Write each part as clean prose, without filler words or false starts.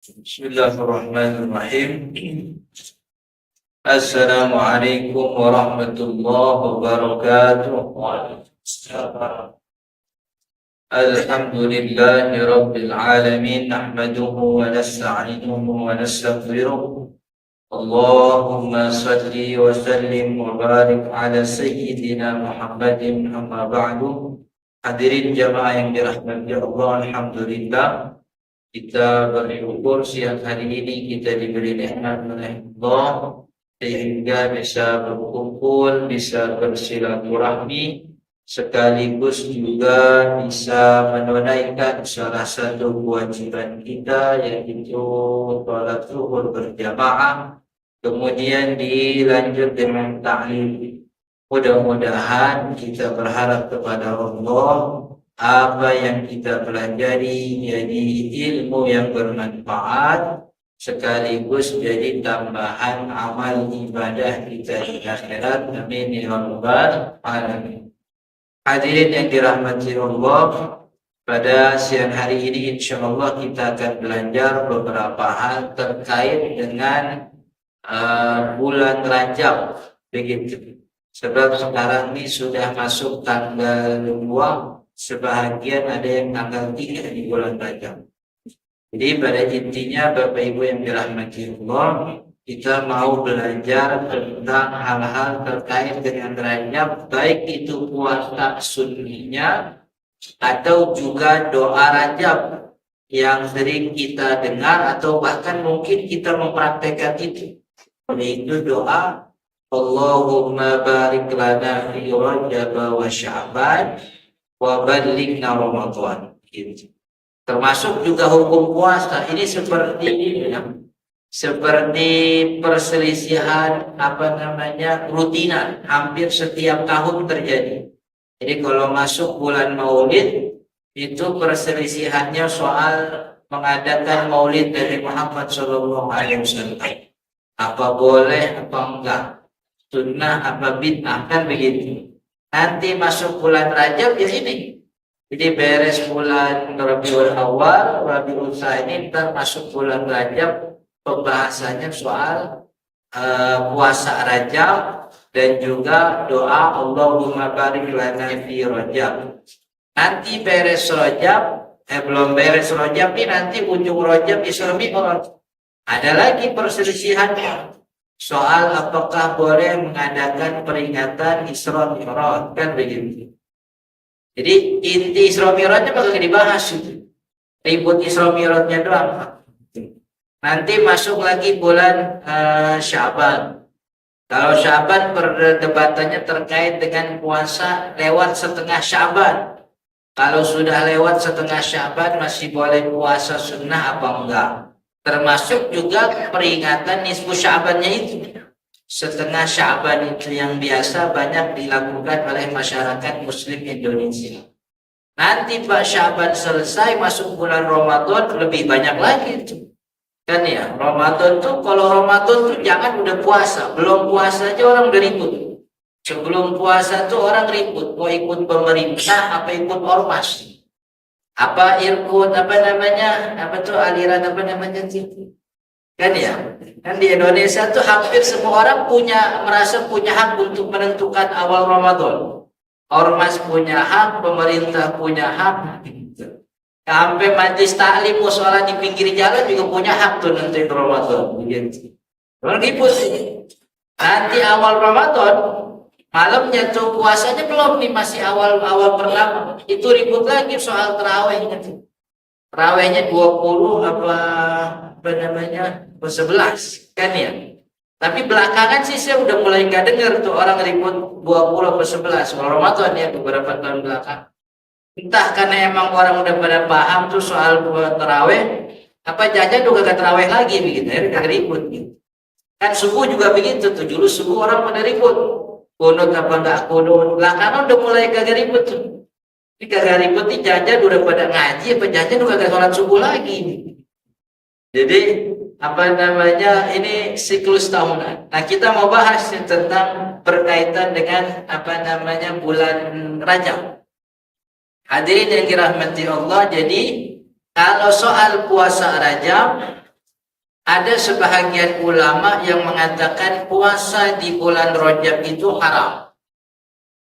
Bismillahirrahmanirrahim. Assalamualaikum warahmatullahi wabarakatuh. Alhamdulillahi rabbil alamin. Nahmaduhu wa nasta'inuhu wa nastaghfiruh. Allahumma salli wa sallim wa barik ala sayyidina Muhammadin, amma ba'du. Hadirin jamaah yang dirahmati Allah, alhamdulillah kita bersyukur siang hari ini kita diberi nikmat oleh Allah sehingga bisa berkumpul, bisa bersilaturahmi, sekaligus juga bisa menunaikan salah satu kewajiban kita, yaitu sholat zuhur berjamaah, kemudian dilanjut dengan ta'lim. Mudah-mudahan kita berharap kepada Allah apa yang kita pelajari jadi ilmu yang bermanfaat, sekaligus jadi tambahan amal ibadah kita di akhirat. Amin ya rabbal alamin. Hadirin yang dirahmati Allah, pada siang hari ini insyaallah kita akan belajar beberapa hal terkait dengan bulan Rajab, begitu. Sebab sekarang ini sudah masuk tanggal 2, sebahagian ada yang tanggal 3 di bulan Rajab. Jadi pada intinya Bapak Ibu yang dirahmati Allah, kita mau belajar tentang hal-hal terkait dengan Rajab, baik itu puasa sunninya atau juga doa Rajab yang sering kita dengar atau bahkan mungkin kita mempraktekkan itu, yaitu doa Allahumma barik lana fi Rajab wa Sya'ban wa ballighna Ramadan. Termasuk juga hukum puasa ini seperti perselisihan rutinan hampir setiap tahun terjadi. Jadi kalau masuk bulan Maulid itu perselisihannya soal mengadakan Maulid dari Muhammad SAW. Apa boleh apa enggak, sunnah apa bid'ah, kan begitu. Nanti masuk bulan Rajab ya ini. Jadi beres bulan Rabiul Awal, Rabiul Tsani, ntar masuk bulan Rajab, pembahasannya soal puasa Rajab dan juga doa Allahumma barik lana fi Rajab. Nanti beres Rajab, belum beres Rajab nih, nanti ujung Rajab Isra Mi'raj. Ada lagi perselisihannya soal apakah boleh mengadakan peringatan Isra Mi'raj, kan begitu. Jadi inti Isra Mi'rajnya bakal dibahas itu. Ribut Isra Mi'rajnya doang. Nanti masuk lagi bulan Sya'ban. Kalau Sya'ban perdebatannya terkait dengan puasa lewat setengah Sya'ban. Kalau sudah lewat setengah Sya'ban masih boleh puasa sunnah apa enggak? Termasuk juga peringatan nisfu Sya'bannya itu. Setengah Sya'ban itu yang biasa banyak dilakukan oleh masyarakat muslim Indonesia. Nanti Pak Sya'ban selesai masuk bulan Ramadan lebih banyak lagi itu. Kan ya, Ramadan tuh kalau Ramadan tuh jangan udah puasa, belum puasa aja orang udah ribut. Sebelum puasa tuh orang ribut, mau ikut pemerintah apa ikut ormas. Apa ikut aliran sih, kan ya, kan di Indonesia tuh hampir semua orang merasa punya hak untuk menentukan awal Ramadan. Ormas punya hak, pemerintah punya hak, sampai majlis taklim musola di pinggir jalan juga punya hak tuh nentuin Ramadan, begitu. Orang ribut sih. Nanti awal Ramadan malamnya tuh puasanya belum nih, masih awal pertama. Itu ribut lagi soal tarawihnya tuh. Tarawihnya 20 11, kan ya. Tapi belakangan sih saya udah mulai nggak dengar tuh orang ribut 20 ke 11 kalau Ramadan ya, beberapa tahun belakang. Entah karena emang orang udah pada paham tuh soal tarawih, apa jajan juga gak tarawih lagi begitu, ya gak ribut gitu. Kan subuh juga begitu tuh, dulu subuh orang pada ribut. Kunut apa enggak kunut, belakangan udah mulai kagak ribut tuh. Ini kagak ribut nih, jajan udah pada ngaji, apa jajan udah kagak sholat subuh lagi. Jadi ini siklus tahunan. Nah, kita mau bahas tentang berkaitan dengan bulan Rajab. Hadirin yang dirahmati Allah, jadi kalau soal puasa Rajab Ada sebahagian ulama yang mengatakan puasa di bulan Rajab itu haram.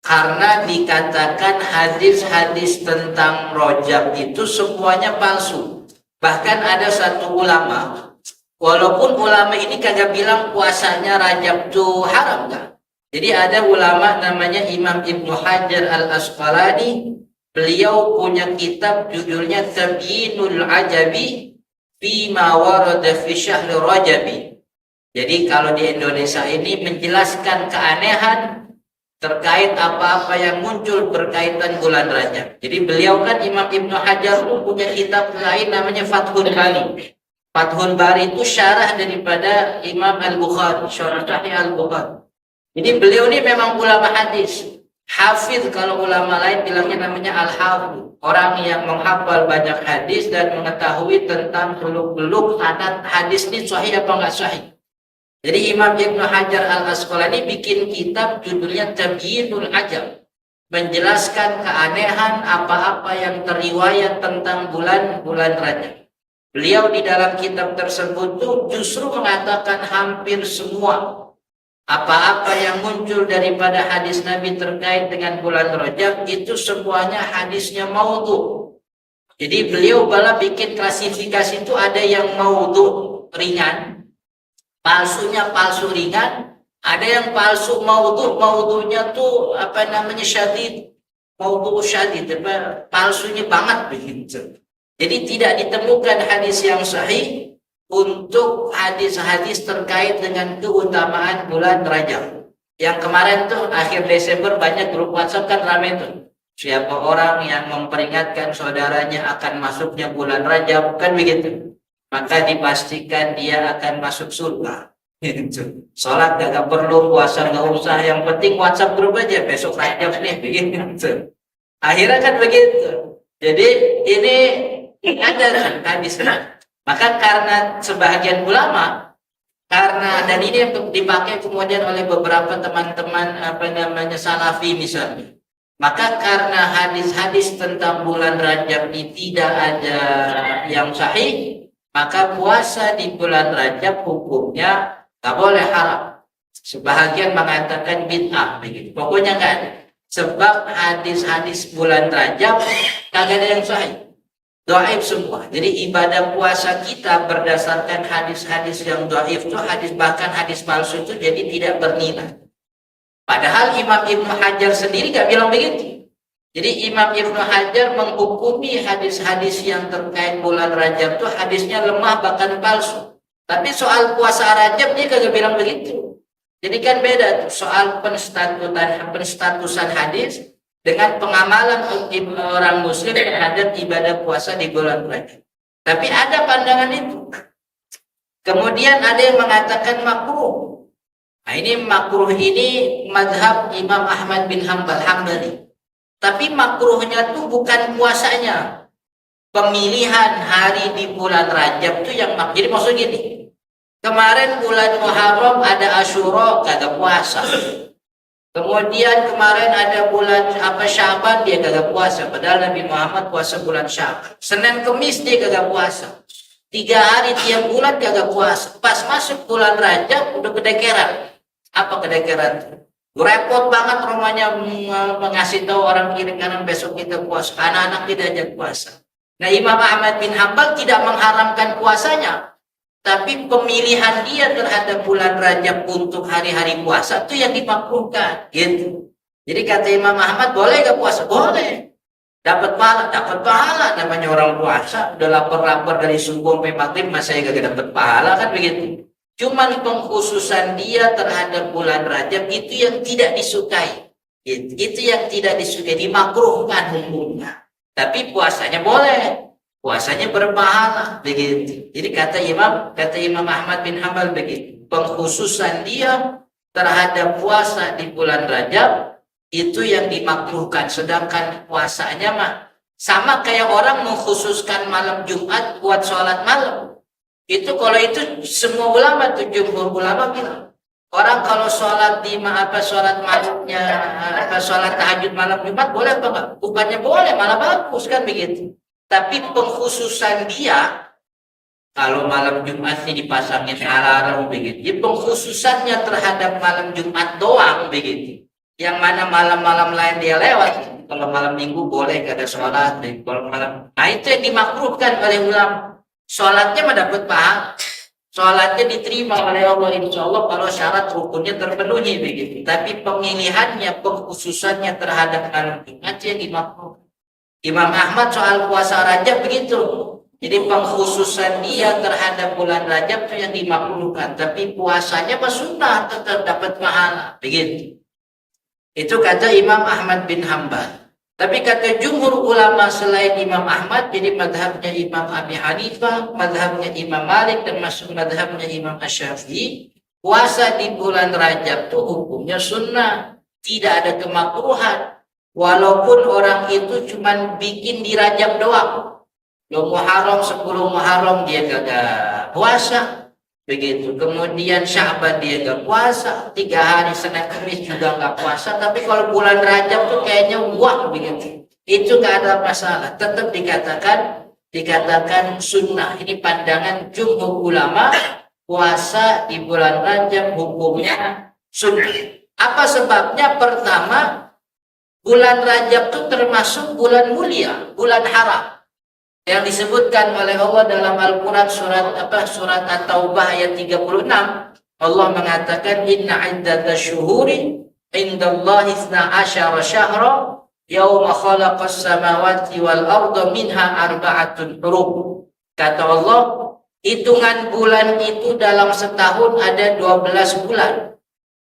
Karena dikatakan hadis-hadis tentang Rajab itu semuanya palsu. Bahkan ada satu ulama, walaupun ulama ini kagak bilang puasanya Rajab itu haram kan. Jadi ada ulama namanya Imam Ibnu Hajar Al-Asqalani, beliau punya kitab judulnya Tabyinul Ajabi Fima Warada fi Syahri Rajabi. Jadi kalau di Indonesia ini menjelaskan keanehan terkait apa-apa yang muncul berkaitan bulan Rajab. Jadi beliau kan Imam Ibnu Hajar punya kitab lain namanya Fathul Bari. Fathul Bari itu syarah daripada Imam Al-Bukhari, syarah Sahih Al-Bukhari. Jadi beliau ini memang ulama hadis. Hafidh kalau ulama lain bilangnya namanya Al-Hafidh. Orang yang menghafal banyak hadis dan mengetahui tentang beluk-beluk sanad hadis ini sahih apa enggak sahih. Jadi Imam Ibnu Hajar Al-Asqalani bikin kitab judulnya Tabyinul Ajab, menjelaskan keanehan apa-apa yang teriwayat tentang bulan-bulan Rajab. Beliau di dalam kitab tersebut tuh justru mengatakan hampir semua apa-apa yang muncul daripada hadis Nabi terkait dengan bulan Rajab itu semuanya hadisnya maudhu. Jadi beliau malah bikin klasifikasi itu ada yang maudhu ringan, palsunya palsu ringan, ada yang palsu maudhu, maudhunya tuh apa namanya syadid, maudhu syadid, palsunya banget begitu. Jadi tidak ditemukan hadis yang sahih untuk hadis-hadis terkait dengan keutamaan bulan Rajab. Yang kemarin tuh akhir Desember banyak grup WhatsApp kan ramai tuh. Siapa orang yang memperingatkan saudaranya akan masuknya bulan Rajab kan begitu. Maka dipastikan dia akan masuk surga. Sholat gak perlu, puasa gak usah, yang penting WhatsApp grup aja besok Rajab nih begitu. Akhirnya kan begitu. Jadi ini ada hadisnya. Maka karena sebahagian ulama, dan ini untuk dipakai kemudian oleh beberapa teman-teman salafi misalnya, maka karena hadis-hadis tentang bulan Rajab ini tidak ada yang sahih, maka puasa di bulan Rajab hukumnya tak boleh haram. Sebahagian mengatakan bid'ah begitu. Pokoknya nggak ada. Sebab hadis-hadis bulan Rajab kagak ada yang sahih. Dhaif semua. Jadi ibadah puasa kita berdasarkan hadis-hadis yang dhaif itu, bahkan hadis palsu itu jadi tidak bernilai. Padahal Imam Ibnu Hajar sendiri gak bilang begitu. Jadi Imam Ibnu Hajar menghukumi hadis-hadis yang terkait bulan Rajab itu hadisnya lemah bahkan palsu. Tapi soal puasa Rajab dia kagak bilang begitu. Jadi kan beda soal penstatusan hadis dengan pengamalan orang muslim terhadap ibadah puasa di bulan Rajab. Tapi ada pandangan itu. Kemudian ada yang mengatakan makruh. Nah ini makruh ini mazhab Imam Ahmad bin Hambali. Tapi makruhnya itu bukan puasanya. Pemilihan hari di bulan Rajab itu yang makruh. Jadi maksudnya gini. Kemarin bulan Muharram ada Asyura kagak puasa. Kemudian kemarin ada bulan Syaban dia kagak puasa, padahal Nabi Muhammad puasa bulan Syaban. Senin Kemis dia kagak puasa. 3 hari tiap bulan kagak puasa. Pas masuk bulan Rajab udah kedekeran. Apa kedekeran? Repot banget rumahnya mengasih tahu orang kiri kanan besok kita puasa. Anak-anak tidak ajak puasa. Nah Imam Ahmad bin Hambal tidak mengharamkan puasanya. Tapi pemilihan dia terhadap bulan Rajab untuk hari-hari puasa itu yang dimakruhkan, gitu. Jadi kata Imam Ahmad, boleh gak puasa? Boleh. Dapat pahala namanya orang puasa. Udah lapar-lapar dari subuh sampai maghrib, masa ya gak dapat pahala kan begitu. Cuman pengkhususan dia terhadap bulan Rajab itu yang tidak disukai. Gitu. Itu yang tidak disukai, dimakruhkan hukumnya. Tapi puasanya boleh. Puasanya berpahala begitu. Jadi kata Imam Ahmad bin Hambal begitu. Pengkhususan dia terhadap puasa di bulan Rajab itu yang dimakruhkan, sedangkan puasanya mah sama kayak orang mengkhususkan malam Jumat buat sholat malam. Itu kalau itu semua ulama tuh jumhur ulama bilang orang kalau sholat di sholat malamnya sholat tahajud malam Jumat boleh apa enggak? Bukannya boleh, malah bagus kan begitu. Tapi pengkhususan dia Kalau malam Jumat ini dipasangin alarm begitu. Jadi pengkhususannya terhadap malam Jumat doang begitu. Yang mana malam-malam lain dia lewat. Kalau malam Minggu boleh gak ada sholat. Kalau malam, nah itu yang dimakruhkan oleh ulama. Sholatnya mendapat pahala. Sholatnya diterima oleh Allah insya Allah kalau syarat rukunnya terpenuhi begitu. Tapi pemilihannya, pengkhususannya terhadap malam Jumat yang dimakruhkan. Imam Ahmad soal puasa Rajab begitu. Jadi pengkhususan dia terhadap bulan Rajab itu yang dimakruhkan. Tapi puasanya sunnah tetap dapat pahala. Begitu. Itu kata Imam Ahmad bin Hanbal. Tapi kata jumhur ulama selain Imam Ahmad, jadi madhabnya Imam Abi Hanifah, madhabnya Imam Malik, dan masuk madhabnya Imam Asy-Syafi'i, puasa di bulan Rajab itu hukumnya sunnah. Tidak ada kemakruhan. Walaupun orang itu cuma bikin di Rajab doang. Muharram 10 Muharram dia gak puasa begitu, kemudian Sya'ban dia gak puasa, 3 hari Senin Kamis juga gak puasa. Tapi kalau bulan Rajab tuh kayaknya wah begitu, itu gak ada masalah, tetap dikatakan sunnah. Ini pandangan jumhur ulama, puasa di bulan Rajab hukumnya sunnah. Apa sebabnya? Pertama, bulan Rajab itu termasuk bulan mulia, bulan haram, yang disebutkan oleh Allah dalam Al-Quran surat At-Taubah ayat 36. Allah mengatakan inna iddatash syuhuri indallahi 12 syahra yauma khalaqas samawati wal arda minha arba'atun hurum. Kata Allah, hitungan bulan itu dalam setahun ada 12 bulan.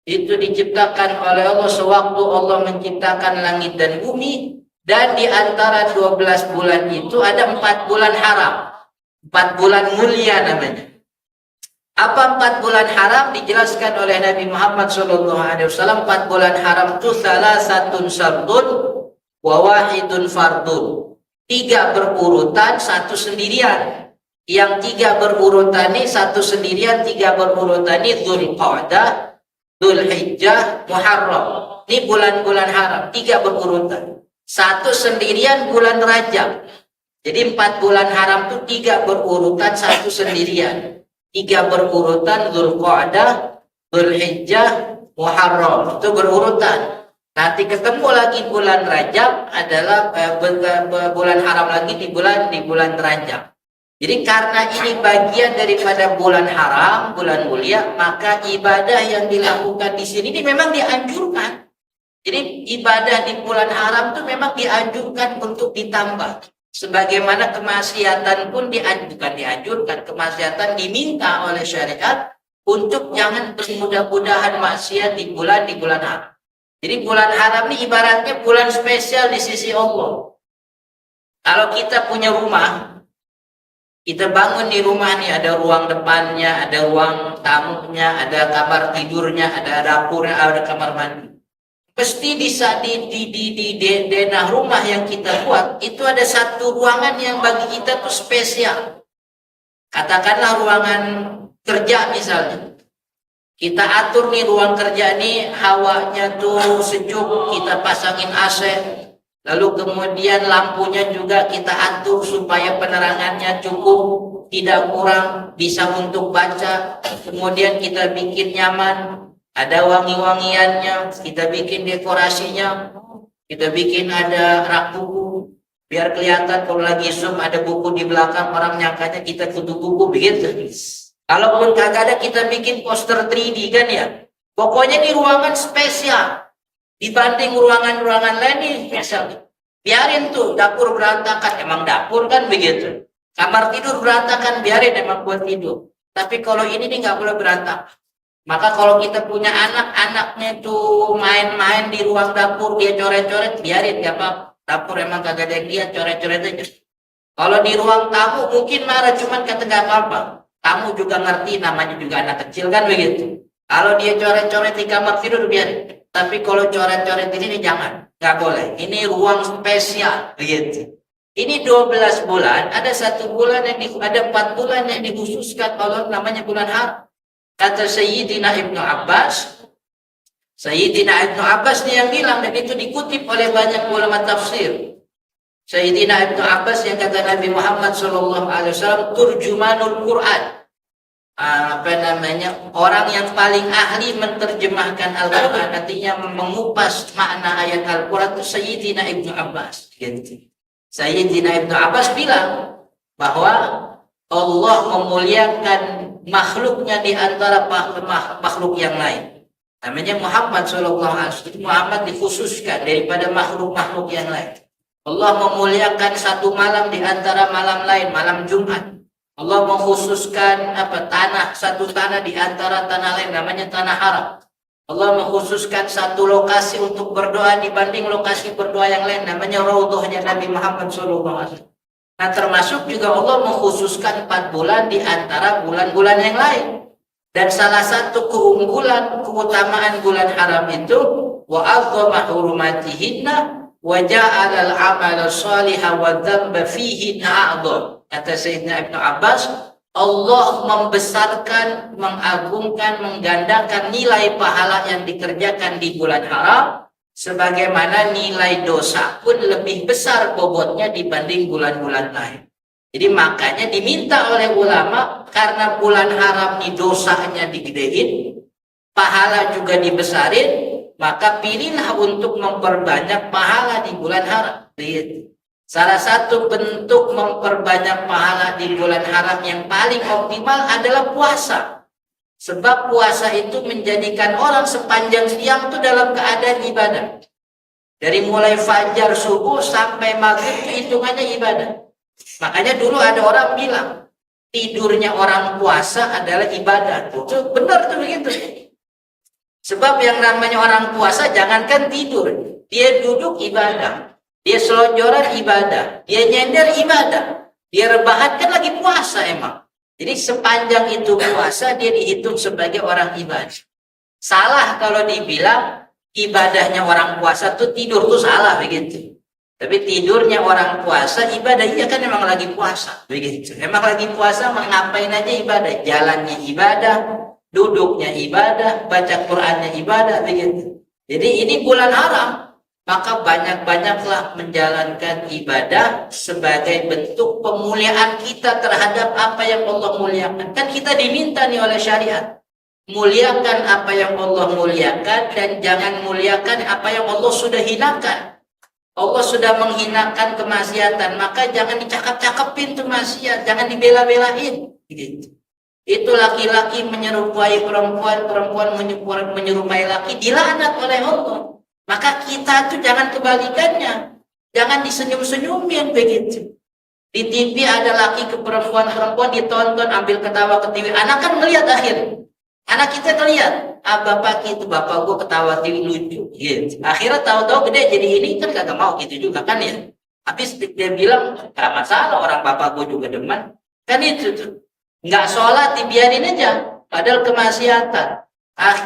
Itu diciptakan oleh Allah sewaktu Allah menciptakan langit dan bumi. Dan di antara 12 bulan itu ada 4 bulan haram. 4 bulan mulia namanya. Apa 4 bulan haram? Dijelaskan oleh Nabi Muhammad SAW. 4 bulan haram itu salah satu syardun wa wahidun fardun. 3 berurutan, 1 sendirian. Yang 3 berurutan ini 1 sendirian, 3 berurutan ini Dzulqa'dah, Dzulhijjah, Muharram. Ini bulan-bulan haram, 3 berurutan. 1 sendirian bulan Rajab. Jadi 4 bulan haram itu 3 berurutan, 1 sendirian. 3 berurutan Dzulqa'dah, Dzulhijjah, Muharram. Itu berurutan. Nanti ketemu lagi bulan Rajab adalah bulan haram lagi di bulan Rajab. Jadi karena ini bagian daripada bulan haram, bulan mulia, maka ibadah yang dilakukan di sini ini memang dianjurkan. Jadi ibadah di bulan haram itu memang dianjurkan untuk ditambah. Sebagaimana kemaksiatan pun dianjurkan. Kemaksiatan diminta oleh syariat untuk jangan bermudah-mudahan maksiat di bulan haram. Jadi bulan haram ini ibaratnya bulan spesial di sisi Allah. Kalau kita punya rumah, kita bangun di rumah nih, ada ruang depannya, ada ruang tamunya, ada kamar tidurnya, ada dapurnya, ada kamar mandi. Pasti di denah rumah yang kita buat itu ada satu ruangan yang bagi kita tuh spesial. Katakanlah ruangan kerja misalnya. Kita atur nih ruang kerja nih hawanya tuh sejuk, kita pasangin AC. Lalu kemudian lampunya juga kita atur supaya penerangannya cukup, tidak kurang, bisa untuk baca. Kemudian kita bikin nyaman. Ada wangi-wangiannya, kita bikin dekorasinya, kita bikin ada rak buku, biar kelihatan kalau lagi Zoom ada buku di belakang, orang nyangkanya kita kutu buku begitu. Kalaupun kagak ada, kita bikin poster 3D kan ya. Pokoknya di ruangan spesial, dibanding ruangan-ruangan lain nih spesial. Biarin tuh dapur berantakan, emang dapur kan begitu. Kamar tidur berantakan, biarin emang buat tidur. Tapi kalau ini nih nggak boleh berantakan. Maka kalau kita punya anak-anaknya tuh main-main di ruang dapur, dia coret-coret, biarin gak apa-apa. Dapur emang kagak ada yang lihat, coret-coret aja. Kalau di ruang tamu mungkin marah, cuman kata gak apa-apa. Tamu juga ngerti, namanya juga anak kecil kan begitu. Kalau dia coret-coret di kamar tidur, biarin. Tapi kalau coret-coret di sini jangan, gak boleh. Ini ruang spesial begitu. Ini 12 bulan, ada 1 bulan ada 4 bulan yang dikhususkan Allah namanya bulan haram. Kata Sayyidina Ibnu Abbas nih yang bilang, dan itu dikutip oleh banyak ulama tafsir. Sayyidina Ibnu Abbas yang kata Nabi Muhammad SAW, turjumanul Quran. Orang yang paling ahli menerjemahkan Al-Quran, artinya mengupas makna ayat Al-Quran itu Sayyidina Ibnu Abbas. Gitu. Sayyidina Ibnu Abbas bilang bahwa Allah memuliakan makhluknya di antara makhluk yang lain. Namanya Muhammad SAW. Muhammad dikhususkan daripada makhluk-makhluk yang lain. Allah memuliakan satu malam di antara malam lain, malam Jumat. Allah mengkhususkan satu tanah di antara tanah lain, namanya tanah haram. Allah mengkhususkan satu lokasi untuk berdoa dibanding lokasi berdoa yang lain, namanya Raudhahnya Nabi Muhammad SAW. Nah, termasuk juga Allah mengkhususkan 4 bulan di antara bulan-bulan yang lain. Dan salah satu keutamaan bulan haram itu wa 'azzama hurumatihinna wa ja'ala al-'amala shaliha wa dzamba fihi a'dzam. Kata Sayyidina Ibnu Abbas, Allah membesarkan, mengagungkan, menggandakan nilai pahala yang dikerjakan di bulan haram, sebagaimana nilai dosa pun lebih besar bobotnya dibanding bulan-bulan lain. Jadi makanya diminta oleh ulama, karena bulan haram ini dosanya digedein, pahala juga dibesarin, maka pilihlah untuk memperbanyak pahala di bulan haram. Salah satu bentuk memperbanyak pahala di bulan haram yang paling optimal adalah puasa. Sebab puasa itu menjadikan orang sepanjang siang itu dalam keadaan ibadah. Dari mulai fajar subuh sampai maghrib itu hitungannya ibadah. Makanya dulu ada orang bilang, tidurnya orang puasa adalah ibadah. Itu benar tuh begitu. Sebab yang namanya orang puasa jangankan tidur, dia duduk ibadah, dia selonjoran ibadah, dia nyender ibadah, dia rebahan kan lagi puasa emang. Jadi sepanjang itu puasa dia dihitung sebagai orang ibadah. Salah kalau dibilang ibadahnya orang puasa tuh tidur tuh salah begitu. Tapi tidurnya orang puasa ibadah, iya kan emang lagi puasa begitu. Emang lagi puasa ngapain aja ibadah, jalannya ibadah, duduknya ibadah, baca Qur'annya ibadah begitu. Jadi ini bulan haram, maka banyak-banyaklah menjalankan ibadah sebagai bentuk pemuliaan kita terhadap apa yang Allah muliakan. Kan kita diminta nih oleh syariat, muliakan apa yang Allah muliakan dan jangan muliakan apa yang Allah sudah hinakan. Allah sudah menghinakan kemaksiatan, maka jangan dicakap-cakepin tuh maksiat, jangan dibela-belain gitu. Itu laki-laki menyerupai perempuan, perempuan menyerupai laki, dilaknat oleh Allah. Maka kita tuh jangan kebalikannya, jangan disenyum-senyumin begitu. Di TV ada laki ke perempuan, perempuan ditonton ambil ketawa ke TV. Anak kan melihat akhir, anak kita ngelihat, bapak itu bapak gua ketawa TV lucu, gitu. Akhirnya tahu-tahu gede jadi ini kan kagak mau gitu juga kan ya. Habis dia bilang gak masalah, orang bapak gua juga demen, kan itu tuh. Nggak sholat dibiarin aja, padahal kemaksiatan.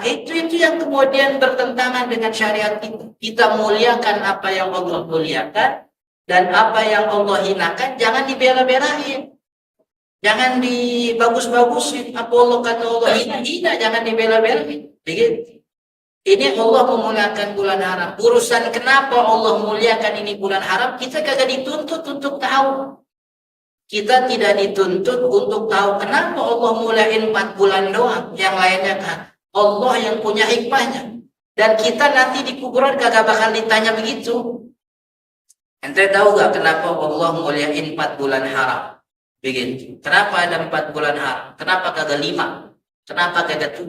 Itu yang kemudian bertentangan dengan syariat kita. Kita muliakan apa yang Allah muliakan dan apa yang Allah hinakan jangan dibela-belain, jangan dibagus-bagusin. Apa Allah kata Allah hina, jangan dibela-belain. Begitu. Ini Allah memuliakan bulan haram. Urusan kenapa Allah muliakan ini bulan haram, kita kagak dituntut untuk tahu. Kita tidak dituntut untuk tahu kenapa Allah mulain 4 bulan doang, yang lainnya kan Allah yang punya hikmahnya. Dan kita nanti di kuburan kagak bakal ditanya begitu. Ente tahu gak kenapa Allah muliain 4 bulan haram? Begitu. Kenapa ada 4 bulan haram? Kenapa kagak 5? Kenapa kagak 7?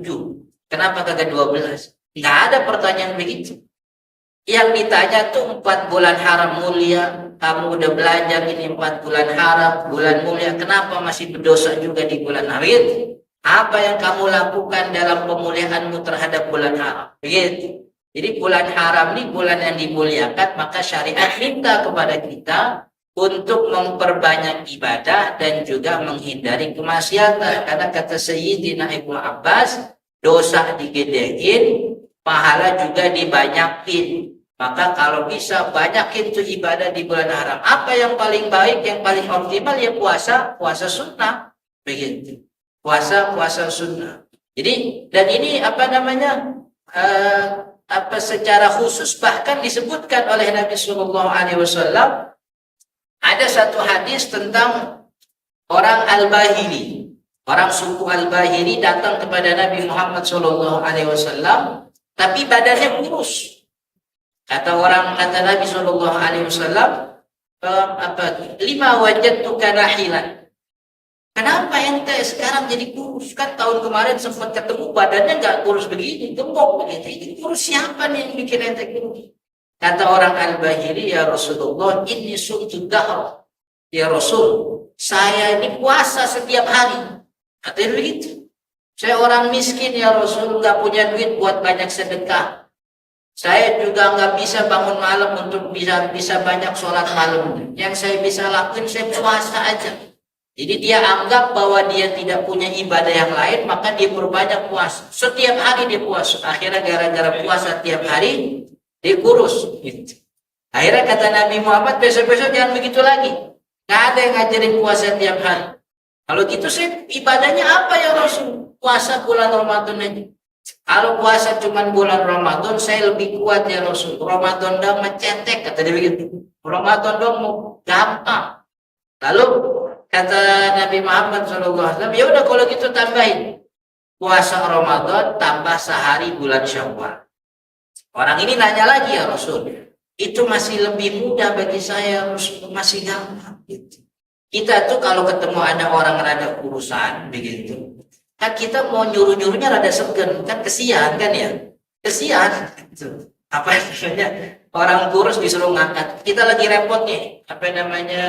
Kenapa kagak 12? Nggak ada pertanyaan begitu. Yang ditanya tuh 4 bulan haram mulia, kamu udah belajar ini 4 bulan haram, bulan mulia, kenapa masih berdosa juga di bulan haram? Apa yang kamu lakukan dalam pemuliaanmu terhadap bulan haram? Begitu. Jadi bulan haram ini bulan yang dimuliakan, maka syariat minta kepada kita untuk memperbanyak ibadah dan juga menghindari kemaksiatan. Karena kata Sayyidina Ibnu Abbas, dosa digedein, pahala juga dibanyakin. Maka kalau bisa banyakin tuh ibadah di bulan haram. Apa yang paling baik, yang paling optimal ya puasa sunnah. Begitu. Puasa sunnah. Jadi dan ini secara khusus bahkan disebutkan oleh Nabi Sallallahu Alaihi Wasallam Ada satu hadis tentang orang Al-Bahili. Orang suku Al-Bahili datang kepada Nabi Muhammad SAW, tapi badannya kurus. Kata Nabi SAW, lima wajadtuka rahilan. Kenapa ente sekarang jadi kurus? Kan tahun kemarin sempat ketemu badannya nggak kurus begini, gemuk begitu. Ini kurus siapa nih yang bikin ente kurus? Kata orang Al-Bahili, ya Rasulullah, ini sumtu dahr. Ya Rasul, saya ini puasa setiap hari. Katanya begitu. Saya orang miskin ya Rasul, nggak punya duit buat banyak sedekah. Saya juga nggak bisa bangun malam untuk bisa banyak sholat malam. Yang saya bisa lakuin, saya puasa aja. Jadi dia anggap bahwa dia tidak punya ibadah yang lain, maka dia berbanyak puasa. Setiap hari dia puasa. Akhirnya gara-gara puasa tiap hari, dia kurus. Gitu. Akhirnya kata Nabi Muhammad, besok-besok jangan begitu lagi. Nggak ada yang ngajarin puasa tiap hari. Kalau gitu saya ibadahnya apa ya Rasul? Puasa bulan Ramadan aja. Kalau puasa cuma bulan Ramadan, saya lebih kuat ya Rasul. Ramadan dong mencetek, kata dia begitu. Ramadan dong mau gampang. Lalu kata Nabi Muhammad SAW, ya udah kalau gitu tambahin. Puasa Ramadan tambah sehari bulan Syawal. Orang ini nanya lagi ya Rasul. Itu masih lebih mudah bagi saya, Rasul. Masih gampang. Gitu. Kita tuh kalau ketemu ada orang rada kurusan begitu, kan kita mau nyuruh-nyuruhnya rada segen, kan kesian kan ya, kesian. Apa namanya, orang kurus disuruh ngangkat, kita lagi repot nih, apa namanya,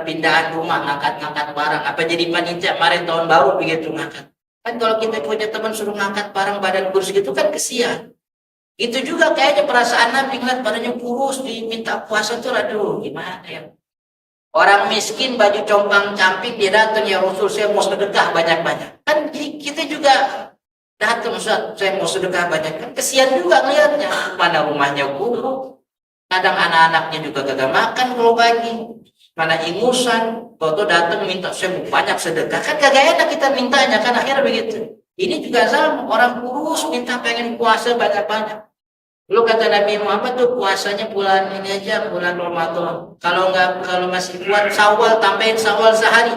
pindahan rumah, ngangkat barang, apa jadi panitia kemarin tahun baru begitu ngangkat. Kan kalau kita punya teman suruh ngangkat barang badan kurus gitu kan kesian. Itu juga kayaknya perasaan Nabi ngeliat badannya kurus diminta puasa tuh, aduh gimana ya. Orang miskin baju compang-camping dia datang, ya Rasul saya mau sedekah banyak-banyak. Kan kita juga datang, Ustaz saya mau sedekah banyak. Kan kesian juga ngeliatnya. Mana rumahnya buruk. Kadang anak-anaknya juga gagal makan kalau pagi. Mana ingusan. Kalau datang minta saya mau banyak sedekah. Kan kagak enak kita mintanya, kan akhirnya begitu. Ini juga sama, orang kurus minta pengen puasa banyak-banyak. Lu kata Nabi Muhammad tuh puasanya bulan ini aja, bulan Ramadan. Kalau masih kuat Syawal, tambahin Syawal sehari.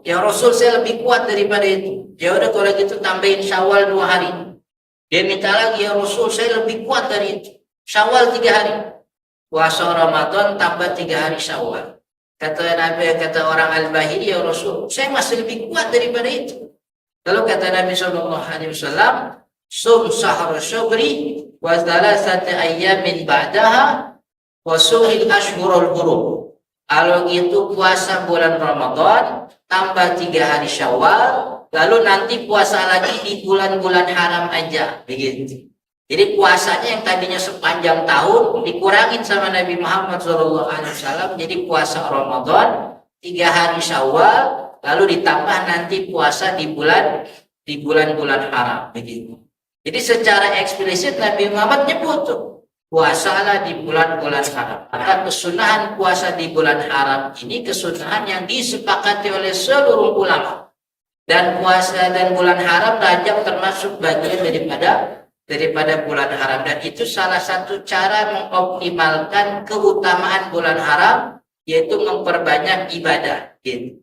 Ya Rasul saya lebih kuat daripada itu. Ya udah kalau gitu tambahin Syawal 2 hari. Dia minta lagi, ya Rasul saya lebih kuat dari itu. Syawal 3 hari. Puasa Ramadan tambah 3 hari Syawal. Kata kata orang Al-Bahili, ya Rasul saya masih lebih kuat daripada itu. Lalu kata Nabi SAW, sum sahar syukri wa thalathati ayyamin ba'daha wa sumil ashhurul hurum. Kalau gitu puasa bulan Ramadan tambah 3 hari Syawal, lalu nanti puasa lagi di bulan-bulan haram aja, begitu. Jadi puasanya yang tadinya sepanjang tahun dikurangin sama Nabi Muhammad SAW, jadi puasa Ramadan 3 hari Syawal, lalu ditambah nanti puasa di bulan-bulan haram, begitu. Jadi secara eksplisit Nabi Muhammad nyebut tuh, puasalah di bulan-bulan haram. Maka kesunahan puasa di bulan haram ini kesunahan yang disepakati oleh seluruh ulama. Dan puasa dan bulan haram Rajab termasuk bagian daripada bulan haram. Dan itu salah satu cara mengoptimalkan keutamaan bulan haram, yaitu memperbanyak ibadah. Gitu.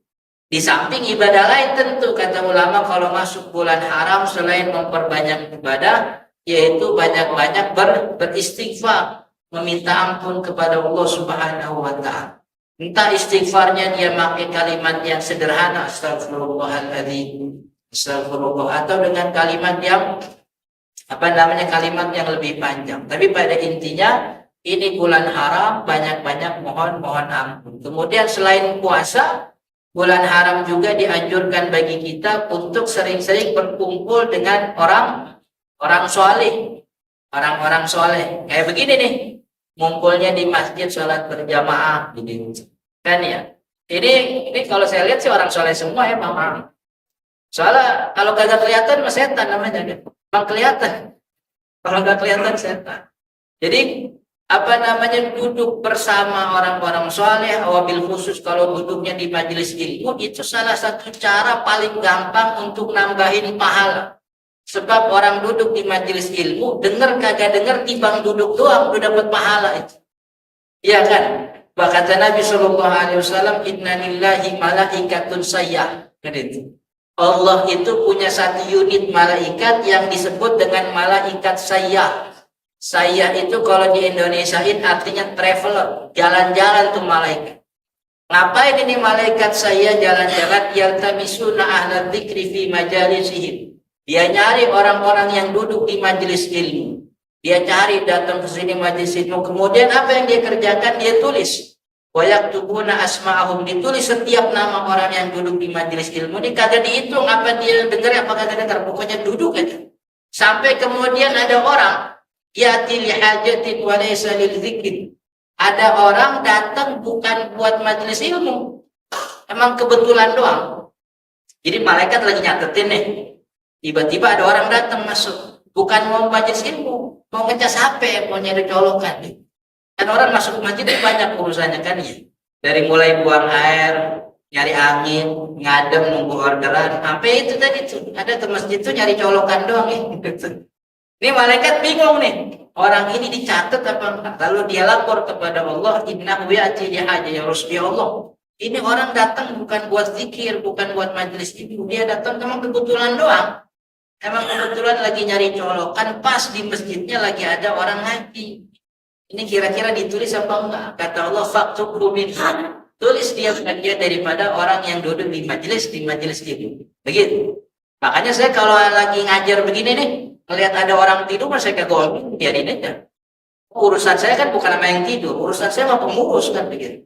Di samping ibadah lain tentu kata ulama kalau masuk bulan haram selain memperbanyak ibadah, yaitu banyak-banyak beristighfar, meminta ampun kepada Allah Subhanahu wa Ta'ala. Entah istighfarnya dia pakai kalimat yang sederhana, astagfirullahaladzim, astagfirullah, atau dengan kalimat yang kalimat yang lebih panjang. Tapi pada intinya ini bulan haram, banyak-banyak mohon ampun. Kemudian selain puasa, bulan haram juga dianjurkan bagi kita untuk sering-sering berkumpul dengan orang soleh, orang-orang soleh. Kayak begini nih, ngumpulnya di masjid sholat berjamaah, gitu. Kan ya. Ini kalau saya lihat sih orang soleh semua ya, Mama. Soalnya kalau kagak kelihatan mas setan namanya, memang kelihatan. Kalau nggak kelihatan setan. Jadi duduk bersama orang-orang soleh, wabil khusus kalau duduknya di majelis ilmu, itu salah satu cara paling gampang untuk nambahin pahala. Sebab orang duduk di majelis ilmu, dengar kagak dengar, timbang duduk doang udah dapat pahala itu. Iya kan? Kata Nabi Shallallahu Alaihi Wasallam, Inna lillahi malaikatun sayyah. Kan itu. Allah itu punya satu unit malaikat yang disebut dengan malaikat sayyah. Sayyah itu kalau di Indonesiain artinya traveler, jalan-jalan tuh malaikat. Ngapain ini malaikat sayyah jalan-jalan? Yaltamisuna ahla dzikri fi majalisihim. Dia nyari orang-orang yang duduk di majelis ilmu. Dia cari datang ke sini majelis ilmu. Kemudian apa yang dia kerjakan? Dia tulis. Wa yaktubuna asma'ahum, ditulis setiap nama orang yang duduk di majelis ilmu. Ini kagak dihitung apa dia dengar apa kagak dengar, pokoknya duduk aja. Sampai kemudian ada orang yati li hajatin wa laysa lil dzikr. Ada orang datang bukan buat majelis ilmu. Emang kebetulan doang. Jadi malaikat lagi nyatetin nih. Tiba-tiba ada orang datang masuk, bukan mau majelis ilmu, mau ngecas HP, mau nyari colokan nih. Kan orang masuk masjid itu banyak urusannya kan ya. Dari mulai buang air, nyari angin, ngadem, nunggu orderan, sampai itu tadi tuh. Ada ke masjid tuh nyari colokan doang ya. Ini malaikat bingung nih. Orang ini dicatat apa enggak? Lalu dia lapor kepada Allah, innahu ya'ti li haja ya Rasul ya Allah. Ini orang datang bukan buat zikir, bukan buat majelis ilmu. Dia datang memang kebetulan doang. Emang kebetulan lagi nyari colokan, pas di masjidnya lagi ada orang ngaji. Ini kira-kira ditulis apa enggak? Kata Allah, faktubhu minha. Tulis dia bagian daripada orang yang duduk di majelis ilmu. Begitu. Makanya saya kalau lagi ngajar begini nih, melihat ada orang tidur, saya kagak biarin aja. Urusan saya kan bukan sama yang tidur, urusan saya sama pengurus kan begitu.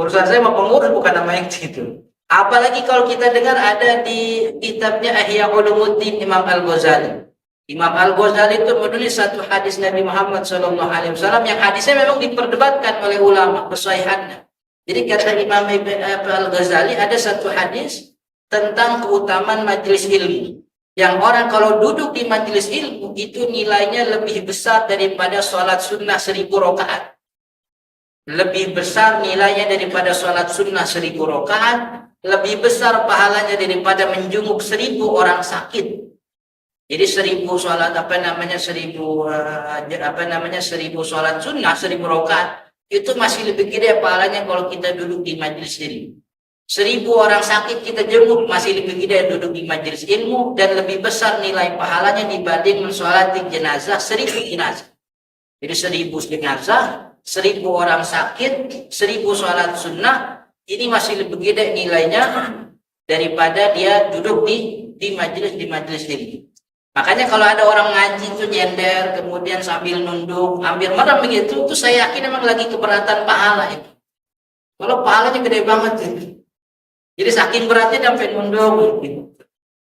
Urusan saya sama pengurus bukan sama yang tidur. Apalagi kalau kita dengar ada di kitabnya Ihya Ulumuddin Imam Al-Ghazali. Imam Al-Ghazali itu menulis satu hadis Nabi Muhammad SAW yang hadisnya memang diperdebatkan oleh ulama kesahihannya. Jadi kata Imam Al-Ghazali ada satu hadis tentang keutamaan majelis ilmu. Yang orang kalau duduk di majelis ilmu itu nilainya lebih besar daripada sholat sunnah 1000 rakaat. Lebih besar nilainya daripada sholat sunnah 1000 rakaat. Lebih besar pahalanya daripada menjenguk 1000 orang sakit. Jadi 1000 sholat 1000 sholat sunnah 1000 rakaat itu masih lebih gede pahalanya kalau kita duduk di majelis ilmu. 1000 orang sakit kita jenguk masih lebih gede duduk di majelis ilmu dan lebih besar nilai pahalanya dibanding mensolati jenazah 1000 jenazah. Jadi 1000 jenazah, 1000 orang sakit, 1000 sholat sunnah ini masih lebih gede nilainya daripada dia duduk di majelis ilmu. Makanya kalau ada orang ngaji itu nyender, kemudian sambil nunduk, hampir merem begitu, itu saya yakin memang lagi keberatan pahala itu. Kalau pahalanya gede banget itu. Jadi saking beratnya sampai nunduk.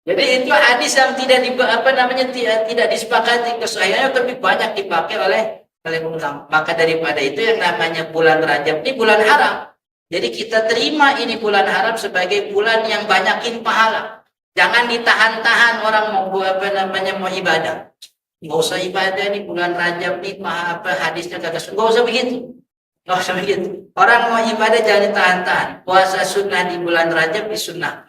Jadi itu hadis yang tidak disepakati kesahihannya, tapi banyak dipakai oleh ulama. Maka daripada itu yang namanya bulan Rajab ini bulan haram. Jadi kita terima ini bulan haram sebagai bulan yang banyakin pahala. Jangan ditahan-tahan orang mau mau ibadah. Nggak usah ibadah nih bulan Rajab nih hadisnya kagak. Nggak usah begitu. Nggak usah begitu. Orang mau ibadah jangan ditahan-tahan. Puasa sunnah di bulan Rajab di sunnah.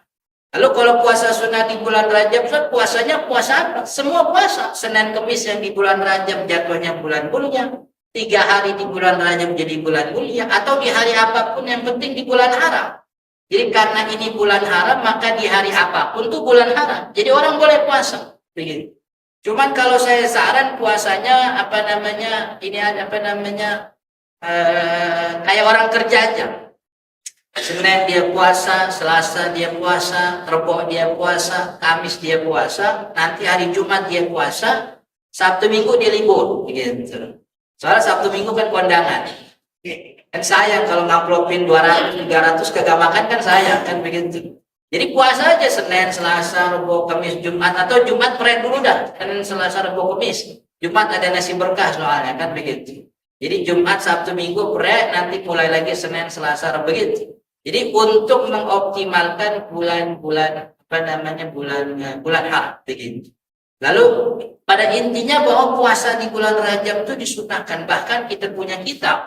Lalu kalau puasa sunnah di bulan Rajab, puasanya puasa apa? Semua puasa. Senin Kemis yang di bulan Rajab jatuhnya bulan mulia. 3 hari di bulan Rajab jadi bulan mulia. Atau di hari apapun yang penting di bulan haram. Jadi karena ini bulan haram, maka di hari apapun tuh bulan haram. Jadi orang boleh puasa. Begitu. Cuman kalau saya saran puasanya kayak orang kerja aja. Senin dia puasa, Selasa dia puasa, Rebo dia puasa, Kamis dia puasa, nanti hari Jumat dia puasa, Sabtu Minggu dia libur. Begitu. Soalnya Sabtu Minggu kan kondangan. Kan sayang kalau ngamplopin 200, 300 kagak makan kan sayang kan begitu. Jadi puasa aja Senin, Selasa, Rabu, Kamis, Jumat atau Jumat pray dulu dah. Senin, Selasa, Rabu, Kamis. Jumat ada nasi berkah soalnya kan begitu. Jadi Jumat, Sabtu, Minggu pray, nanti mulai lagi Senin, Selasa, Rabu begitu. Jadi untuk mengoptimalkan bulan haram begitu. Lalu pada intinya bahwa puasa di bulan Rajab itu disunahkan. Bahkan kita punya kitab